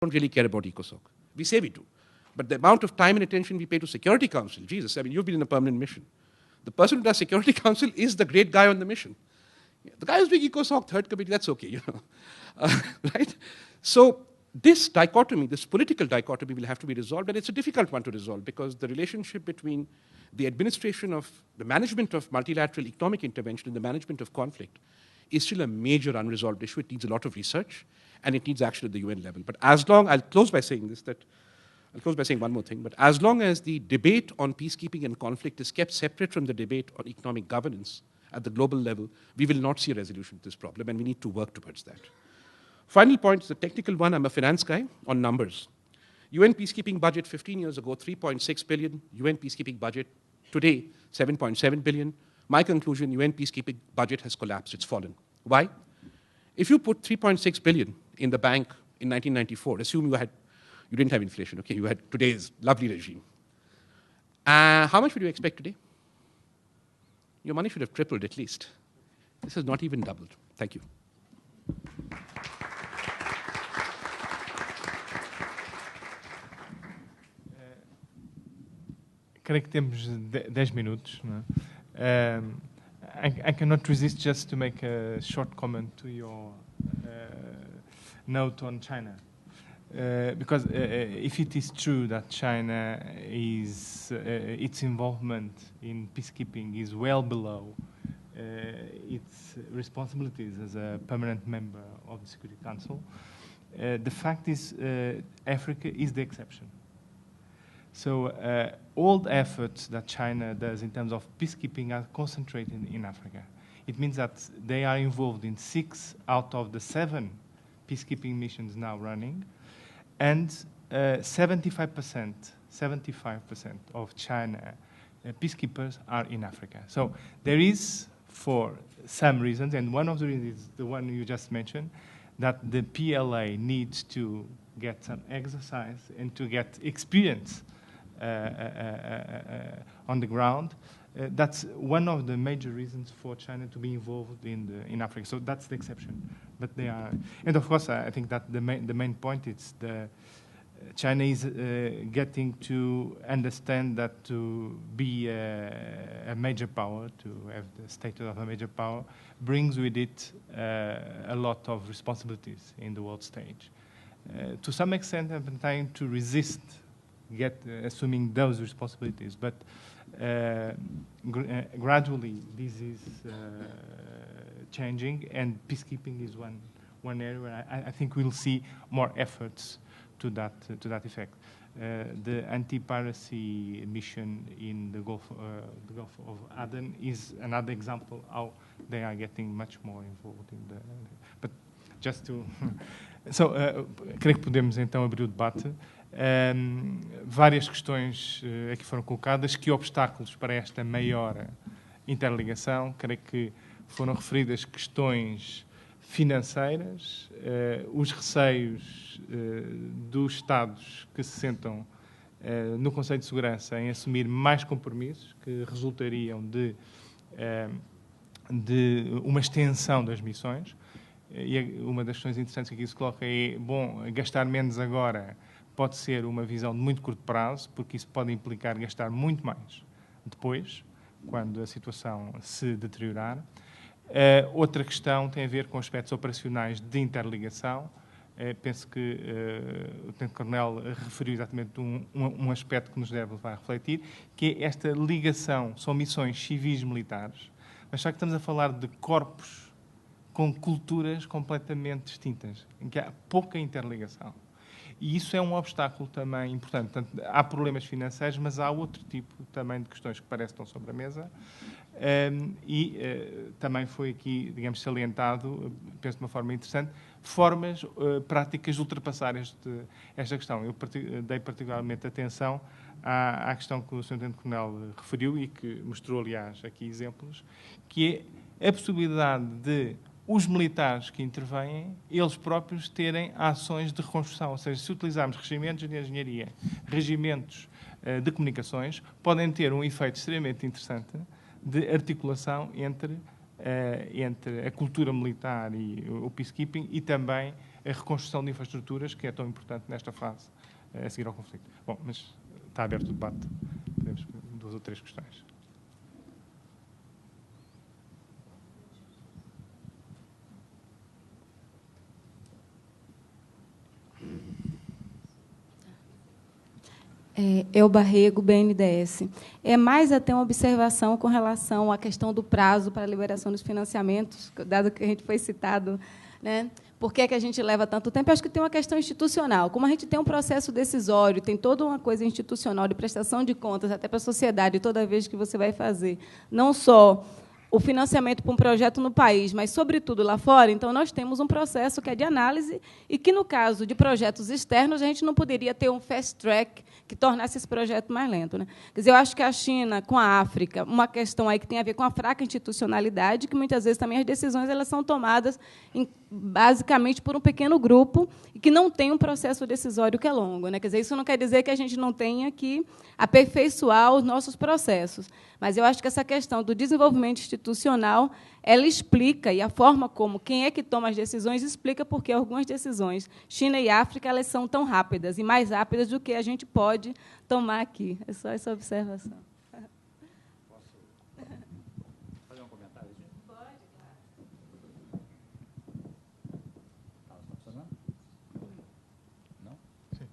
don't really care about ECOSOC. We say we do. But the amount of time and attention we pay to Security Council, Jesus, I mean, you've been in a permanent mission. The person who does Security Council is the great guy on the mission. The guy who's doing ECOSOC, third committee, that's okay, you know. Right? So this dichotomy, this political dichotomy will have to be resolved, and it's a difficult one to resolve because the relationship between the administration of, the management of multilateral economic intervention and the management of conflict is still a major unresolved issue. It needs a lot of research, and it needs action at the UN level. But as long, I'll close by saying one more thing, but as long as the debate on peacekeeping and conflict is kept separate from the debate on economic governance at the global level, we will not see a resolution to this problem, and we need to work towards that. Final point is a technical one. I'm a finance guy on numbers. UN peacekeeping budget 15 years ago, 3.6 billion. UN peacekeeping budget today, 7.7 billion. My conclusion, UN peacekeeping budget has collapsed. It's fallen. Why? If you put 3.6 billion in the bank in 1994, assume you didn't have inflation, okay? You had today's lovely regime. How much would you expect today? Your money should have tripled at least. This has not even doubled. Thank you. Creio que temos 10 minutos. Não é? I cannot resist just to make a short comment to your note on China. Because if it is true that China is, its involvement in peacekeeping is well below its responsibilities as a permanent member of the Security Council, the fact is Africa is the exception. So all the efforts that China does in terms of peacekeeping are concentrated in Africa. It means that they are involved in 6 out of the 7 peacekeeping missions now running, and 75% of China peacekeepers are in Africa. So there is, for some reasons, and one of the reasons is the one you just mentioned, that the PLA needs to get some exercise and to get experience on the ground. That's one of the major reasons for China to be involved in Africa. So that's the exception. But they are, and of course, I think that the main point is China is getting to understand that to be a major power, to have the status of a major power, brings with it a lot of responsibilities in the world stage. To some extent, I've been trying to resist assuming those responsibilities, but gradually this is changing, and peacekeeping is one area where I think we'll see more efforts to that effect. The anti-piracy mission in the Gulf of Aden is another example how they are getting much more involved in the. But just to, so creio que podemos então abrir o debate. Várias questões aqui foram colocadas. Que obstáculos para esta maior interligação? Creio que foram referidas questões financeiras, os receios dos Estados que se sentam no Conselho de Segurança em assumir mais compromissos que resultariam de uma extensão das missões. E uma das questões interessantes que aqui se coloca é, bom, gastar menos agora pode ser uma visão de muito curto prazo, porque isso pode implicar gastar muito mais depois, quando a situação se deteriorar. Outra questão tem a ver com aspectos operacionais de interligação. Penso que o Tenente-Coronel referiu exatamente um aspecto que nos deve levar a refletir, que é esta ligação, são missões civis militares, mas só que estamos a falar de corpos com culturas completamente distintas, em que há pouca interligação. E isso é um obstáculo também importante. Portanto, há problemas financeiros, mas há outro tipo também de questões que parecem estão sobre a mesa. Também foi aqui, digamos, salientado, penso de uma forma interessante, formas práticas de ultrapassar esta questão. Eu dei particularmente atenção à questão que o Sr. Tenente-Coronel referiu e que mostrou, aliás, aqui exemplos, que é a possibilidade de os militares que intervêm, eles próprios terem ações de reconstrução. Ou seja, se utilizarmos regimentos de engenharia, regimentos de comunicações, podem ter um efeito extremamente interessante de articulação entre a cultura militar e o peacekeeping e também a reconstrução de infraestruturas, que é tão importante nesta fase a seguir ao conflito. Bom, mas está aberto o debate. Podemos 2 ou 3 questões. Eu Barrego, BNDES. É mais até uma observação com relação à questão do prazo para a liberação dos financiamentos, dado que a gente foi citado, né? Por que é que a gente leva tanto tempo? Eu acho que tem uma questão institucional. Como a gente tem um processo decisório, tem toda uma coisa institucional de prestação de contas, até para a sociedade, toda vez que você vai fazer, não só o financiamento para um projeto no país, mas, sobretudo, lá fora, então, nós temos um processo que é de análise e que, no caso de projetos externos, a gente não poderia ter um fast track que tornasse esse projeto mais lento, né? Quer dizer, eu acho que a China, com a África, uma questão aí que tem a ver com a fraca institucionalidade, que, muitas vezes, também as decisões elas são tomadas, basicamente, por um pequeno grupo e que não tem um processo decisório que é longo, né? Quer dizer, isso não quer dizer que a gente não tenha que aperfeiçoar os nossos processos, mas eu acho que essa questão do desenvolvimento institucional, ela explica, e a forma como quem é que toma as decisões explica porque algumas decisões, China e África, elas são tão rápidas, e mais rápidas do que a gente pode tomar aqui. É só essa observação. Posso fazer um comentário? Pode, claro. Está funcionando? Não? Sim.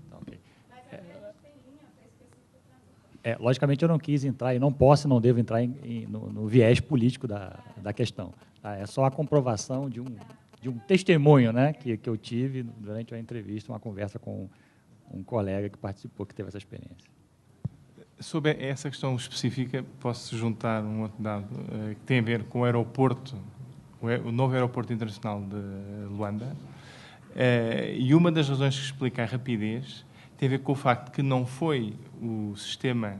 Tá, ok. Mas a gente tem linha específica para logicamente, eu não quis entrar, e não posso e não devo entrar no viés político da questão. Tá? É só a comprovação de um testemunho, né, que eu tive durante uma entrevista, uma conversa com um colega que participou, que teve essa experiência. Sobre essa questão específica, posso juntar um outro dado que tem a ver com o aeroporto, o novo aeroporto internacional de Luanda, e uma das razões que explica a rapidez tem a ver com o facto de que não foi o sistema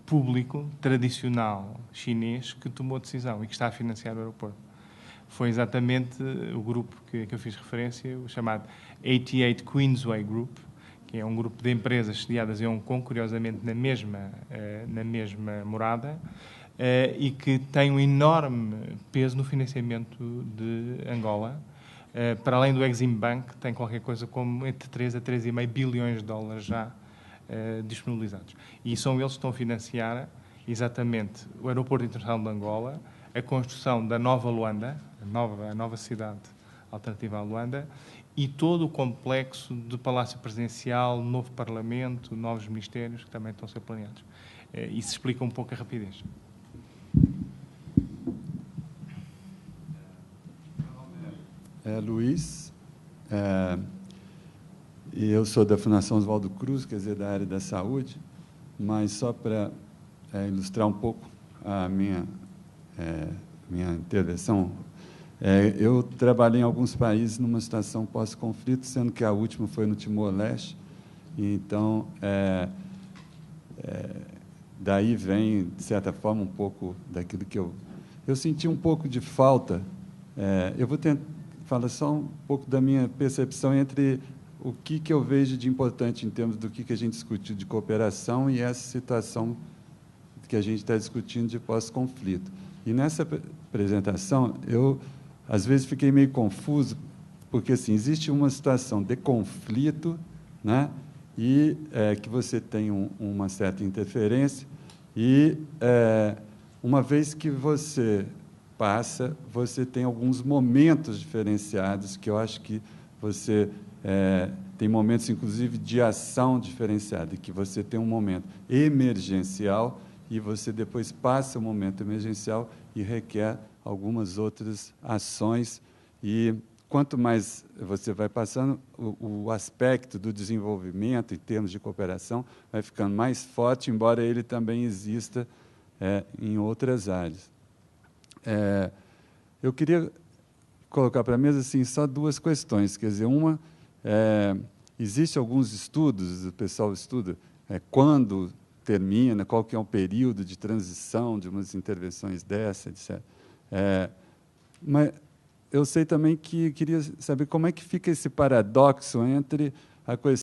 público tradicional chinês que tomou a decisão e que está a financiar o aeroporto. Foi exatamente o grupo que eu fiz referência, o chamado 88 Queensway Group, que é um grupo de empresas sediadas em Hong Kong, curiosamente na mesma morada, e que tem um enorme peso no financiamento de Angola. Para além do Exim Bank, tem qualquer coisa como entre 3 a 3,5 bilhões de dólares já disponibilizados. E são eles que estão a financiar exatamente o Aeroporto Internacional de Angola, a construção da nova Luanda, a nova cidade alternativa à Luanda, e todo o complexo do Palácio Presidencial, novo Parlamento, novos ministérios que também estão a ser planeados. Isso explica um pouco a rapidez. Luiz, e eu sou da Fundação Oswaldo Cruz, quer dizer, da área da saúde, mas só para ilustrar um pouco a minha intervenção, eu trabalhei em alguns países numa situação pós-conflito, sendo que a última foi no Timor-Leste, então, daí vem, de certa forma, um pouco daquilo que eu senti um pouco de falta. Eu vou tentar falar só um pouco da minha percepção entre o que eu vejo de importante em termos do que a gente discutiu de cooperação e essa situação que a gente está discutindo de pós-conflito. E, nessa apresentação, eu, às vezes, fiquei meio confuso, porque, assim, existe uma situação de conflito, né, e que você tem uma certa interferência, e, uma vez que você passa, você tem alguns momentos diferenciados, que eu acho que você tem momentos, inclusive, de ação diferenciada, que você tem um momento emergencial e você depois passa o momento emergencial e requer algumas outras ações. E quanto mais você vai passando, o aspecto do desenvolvimento, em termos de cooperação, vai ficando mais forte, embora ele também exista em outras áreas. Eu queria colocar para a mesa assim, só 2 questões. Quer dizer, uma, existem alguns estudos, o pessoal estuda quando termina, qual que é o período de transição de umas intervenções dessa, etc. Mas eu sei também que queria saber como é que fica esse paradoxo entre a questão